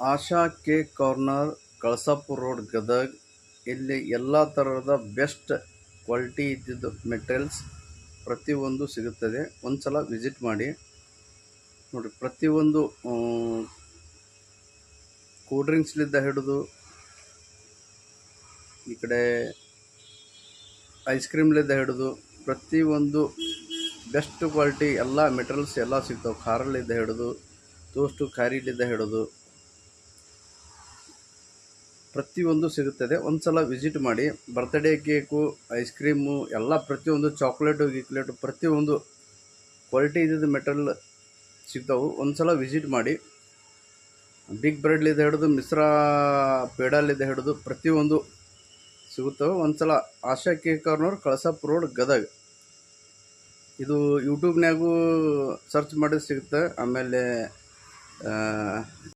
ಆಶಾ cake corner, Kalasapura road, Gadag. ಇಲ್ಲಿ ಎಲ್ಲ ಥರದ ಬೆಸ್ಟ್ ಕ್ವಾಲಿಟಿ ಇದ್ದಿದ್ದು ಮೆಟೀರಿಯಲ್ಸ್ ಪ್ರತಿಯೊಂದು ಸಿಗುತ್ತದೆ. ಒಂದು ಸಲ ವಿಸಿಟ್ ಮಾಡಿ ನೋಡಿ. ಪ್ರತಿಯೊಂದು ಕೂಲ್ ಡ್ರಿಂಕ್ಸ್ಲಿದ್ದ ಹಿಡಿದು ಈ ಕಡೆ ಐಸ್ ಕ್ರೀಮ್ಲಿದ್ದ ಹಿಡಿದು ಪ್ರತಿಯೊಂದು ಬೆಸ್ಟ್ ಕ್ವಾಲಿಟಿ ಎಲ್ಲ ಮೆಟೀರಿಯಲ್ಸ್ ಎಲ್ಲ ಸಿಗ್ತಾವೆ. ಖಾರಲಿದ್ದ ಹಿಡಿದು ಟೋಸ್ಟು ಖಾರಿಲಿದ್ದ ಹಿಡಿದು ಪ್ರತಿಯೊಂದು ಸಿಗುತ್ತದೆ. ಒಂದು ಸಲ ವಿಸಿಟ್ ಮಾಡಿ. ಬರ್ತ್ಡೇ ಕೇಕು, ಐಸ್ ಕ್ರೀಮು ಎಲ್ಲ ಪ್ರತಿಯೊಂದು ಚಾಕ್ಲೇಟು ಗಿಕ್ಲೇಟು ಪ್ರತಿಯೊಂದು ಕ್ವಾಲಿಟಿ ಇದ್ದಿದ್ದು ಮೆಟೀರಿಯಲ್ ಸಿಗ್ತಾವೆ. ಒಂದು ಸಲ ವಿಸಿಟ್ ಮಾಡಿ. ಬಿಗ್ ಬ್ರೆಡ್ಲಿದ್ದ ಹಿಡಿದು ಮಿಶ್ರಾ ಪೇಡಾಲಿದ್ದ ಹಿಡಿದು ಪ್ರತಿಯೊಂದು ಸಿಗುತ್ತವೆ. ಒಂದು ಸಲ ಆಶಾ cake corner, Kalasapura road, Gadag. ಇದು ಯೂಟ್ಯೂಬ್ನಾಗೂ ಸರ್ಚ್ ಮಾಡಿದ್ರೆ ಸಿಗುತ್ತೆ. ಆಮೇಲೆ